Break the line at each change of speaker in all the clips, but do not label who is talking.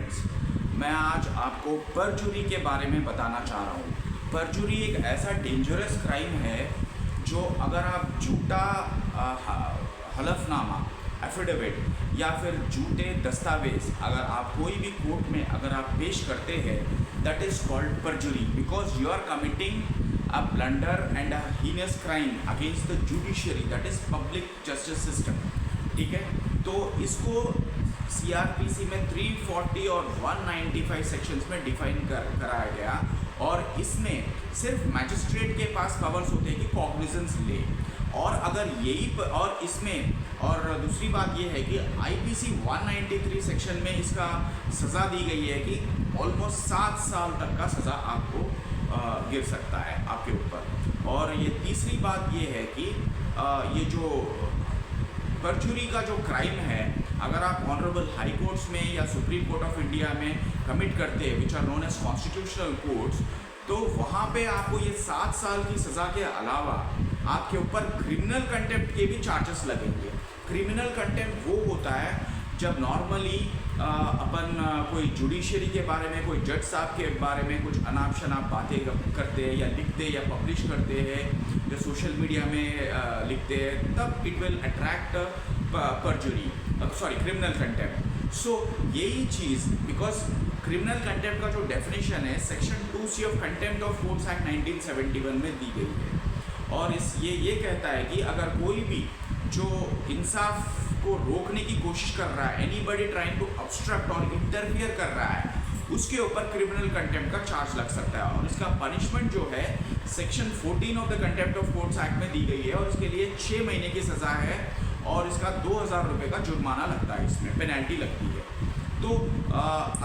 Friends, मैं आज आपको परजुरी के बारे में बताना चाह रहा हूँ। परजुरी एक ऐसा डेंजरस क्राइम है जो अगर आप झूठा हलफनामा, एफिडेविट या फिर झूठे दस्तावेज अगर आप कोई भी कोर्ट में अगर आप पेश करते हैं, that is called perjury, because you are committing a blunder and a heinous crime against the judiciary, that is public justice system। ठीक है, तो इसको सीआरपीसी में 340 और 195 सेक्शंस में डिफाइन कराया गया और इसमें सिर्फ मैजिस्ट्रेट के पास पावर्स होते हैं कि कॉग्निजेंस ले। और अगर यही और इसमें और दूसरी बात ये है कि आईपीसी 193 सेक्शन में इसका सज़ा दी गई है कि ऑलमोस्ट 7 साल तक का सज़ा आपको गिर सकता है आपके ऊपर। और ये तीसरी बात ये है कि ये जो परजुरी का जो क्राइम है, अगर आप ऑनरेबल हाई कोर्ट्स में या सुप्रीम कोर्ट ऑफ इंडिया में कमिट करते हैं, which are known as constitutional courts, तो वहाँ पे आपको ये 7 साल की सज़ा के अलावा आपके ऊपर क्रिमिनल कंटेम्प्ट के भी चार्जेस लगेंगे। क्रिमिनल कंटेम्प्ट वो होता है जब नॉर्मली अपन कोई जुडिशरी के बारे में, कोई जज साहब के बारे में कुछ अनाप शनाप बातें करते हैं या लिखते हैं या पब्लिश करते हैं या सोशल मीडिया में लिखते हैं, तब it will attract perjury, sorry criminal contempt. So यही चीज़, बिकॉज क्रिमिनल कंटेम्प्ट का जो डेफिनेशन है section 2C of contempt of courts act 1971 में दी गई है। और ये कहता है कि अगर कोई भी जो इंसाफ को रोकने की कोशिश कर रहा है, एनीबॉडी ट्राइंग टू ऑब्स्ट्रक्ट और इंटरफियर कर रहा है, उसके ऊपर क्रिमिनल कंटेम्प्ट का चार्ज लग सकता है। और इसका पनिशमेंट जो है section 14 of the contempt of courts act में दी गई है और इसके लिए 6 महीने की सज़ा है और इसका 2000 रुपये का जुर्माना लगता है, इसमें पेनल्टी लगती है। तो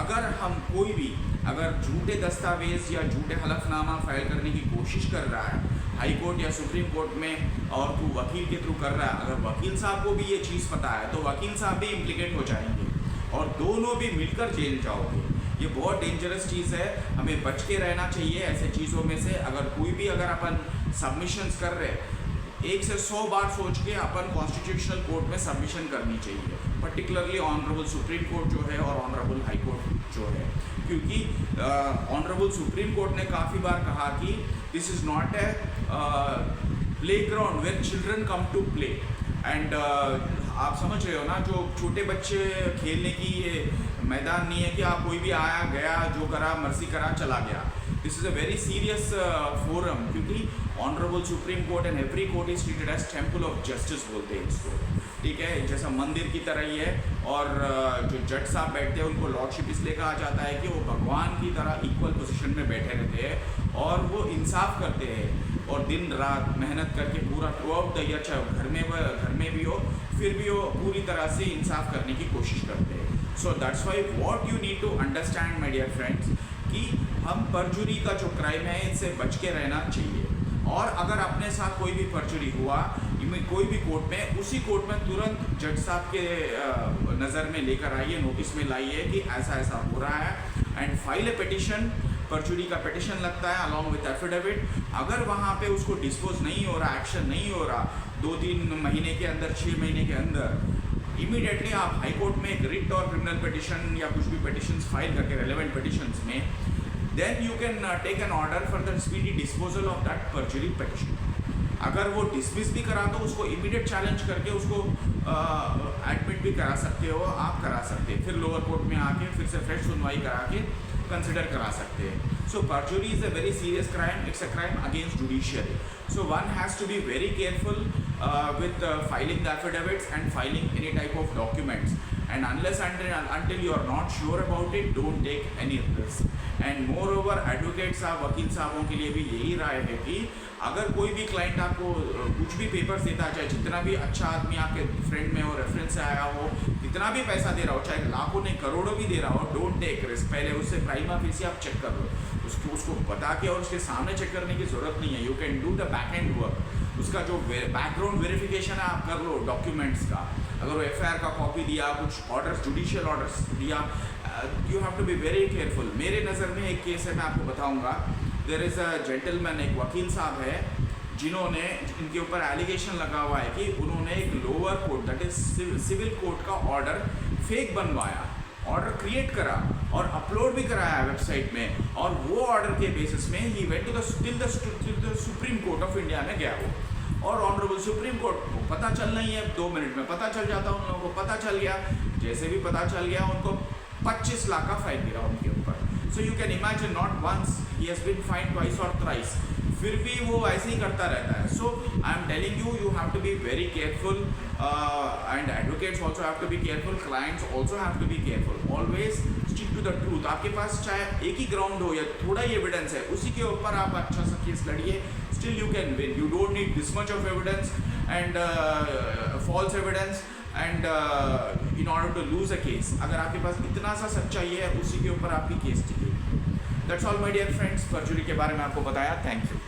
अगर हम कोई भी अगर झूठे दस्तावेज या झूठे हलफनामा फाइल करने की कोशिश कर रहा है हाई कोर्ट या सुप्रीम कोर्ट में और तू वकील के थ्रू कर रहा है, अगर वकील साहब को भी ये चीज़ पता है तो वकील साहब भी इम्प्लीकेट हो जाएंगे और दोनों भी मिलकर जेल जाओगे। ये बहुत डेंजरस चीज़ है, हमें बच के रहना चाहिए ऐसे चीज़ों में से। अगर कोई भी अगर अपन सबमिशंस कर रहे, 1 से 100 बार सोच के अपन कॉन्स्टिट्यूशनल कोर्ट में सबमिशन करनी चाहिए, पर्टिकुलरली ऑनरेबल सुप्रीम कोर्ट जो है और ऑनरेबल हाई कोर्ट जो है, क्योंकि ऑनरेबल सुप्रीम कोर्ट ने काफ़ी बार कहा कि this is not a playground where children come to play. And आप समझ रहे हो ना, जो छोटे बच्चे खेलने की ये मैदान नहीं है कि आप कोई भी आया गया, जो करा मर्जी करा चला गया। This is a very serious forum, क्योंकि honourable supreme court and every court is treated as temple of justice बोलते हैं इसको, ठीक है, जैसा मंदिर की तरह ही है। और जो जज साहब बैठते हैं उनको लॉर्डशिप इसलिए कहा जाता है कि वो भगवान की तरह इक्वल पोजीशन में बैठे रहते हैं और वो इंसाफ करते हैं और दिन रात मेहनत करके पूरा थ्रू आउट द ईयर, चाहे घर में भी हो फिर भी वो पूरी तरह से इंसाफ करने की कोशिश करते हैं। So that's why what you need to understand my dear friends कि हम परजुरी का जो क्राइम है इससे बच के रहना चाहिए। और अगर अपने साथ कोई भी परजुरी हुआ कोई भी कोर्ट में, उसी कोर्ट में तुरंत जज साहब के नज़र में लेकर आइए, नोटिस में लाइए कि ऐसा ऐसा हो रहा है एंड फाइल ए पिटिशन। परजुरी का पिटिशन लगता है अलॉन्ग विथ एफिडेविट। अगर वहाँ पे उसको डिस्पोज नहीं हो रहा, एक्शन नहीं हो रहा 2-3 महीने के अंदर, 6 महीने के अंदर, इमीडिएटली आप हाई कोर्ट में एक रिट और क्रिमिनल पिटिशन या कुछ भी पिटिशंस फाइल करके रेलेवेंट पिटिशंस में, then you can take an order for the speedy disposal of that perjury petition. अगर वो डिसमिस भी करा तो उसको इमीडिएट चैलेंज करके उसको एडमिट भी करा सकते हो, आप करा सकते हैं, फिर लोअर कोर्ट में आके फिर से फ्रेश सुनवाई करा के कंसिडर करा सकते हैं। So perjury is a very serious crime, it's a crime against judiciary. So one has to be very careful with filing the affidavits and filing any type of documents, and until you are not sure about it, don't take any risk. And moreover, advocates साहब, वकील साहबों के लिए भी यही राय है कि अगर कोई भी क्लाइंट आपको कुछ भी पेपर्स देता है, चाहे जितना भी अच्छा आदमी आपके फ्रेंड में हो, रेफरेंस से आया हो, जितना भी पैसा दे रहा हो, चाहे लाखों नहीं करोड़ों भी दे रहा हो, डोंट टेक रिस्क। पहले उससे प्राइमा फेसी आप चेक कर लो, उसको बता के और उसके सामने चेक करने की ज़रूरत नहीं है। You can do the back and work, उसका जो बैकग्राउंड वेरिफिकेशन है आप कर लो डॉक्यूमेंट्स का। अगर वो एफआईआर का कॉपी दिया, कुछ ऑर्डर्स, जुडिशियल ऑर्डर्स दिया, you have to be very careful. मेरे नज़र में एक केस है, मैं आपको बताऊंगा। देयर इज़ अ जेंटलमैन, एक वकील साहब है, जिन्होंने, इनके ऊपर एलिगेशन लगा हुआ है कि उन्होंने एक lower court that is civil court का ऑर्डर फेक बनवाया ऑर्डर क्रिएट करा और अपलोड भी कराया वेबसाइट में, और वो ऑर्डर के बेसिस में ही went to the supreme court of India में गया वो, और ऑनरेबल सुप्रीम कोर्ट को पता चलना ही है, 2 मिनट में पता चल जाता, उन लोगों को पता चल गया। जैसे भी पता चल गया उनको 25 लाख का फाइन गिरा उनके ऊपर। So you can imagine, not once he has been fined twice और थ्राइस, फिर भी वो ऐसे ही करता रहता है। So I am telling you, you have to be very careful, and advocates also have to be careful, clients also have to be careful. Always stick to the truth. आपके पास चाहे एक ही ग्राउंड हो या थोड़ा ही एविडेंस है, उसी के ऊपर आप अच्छा सा केस लड़िए, still you can win. You don't need this much of evidence and false evidence and in order to lose a case. अगर आपके पास इतना सा सच्चाई है, उसी के ऊपर आपकी केस टिकेगी। That's all my dear friends, perjury के बारे में आपको बताया। Thank you.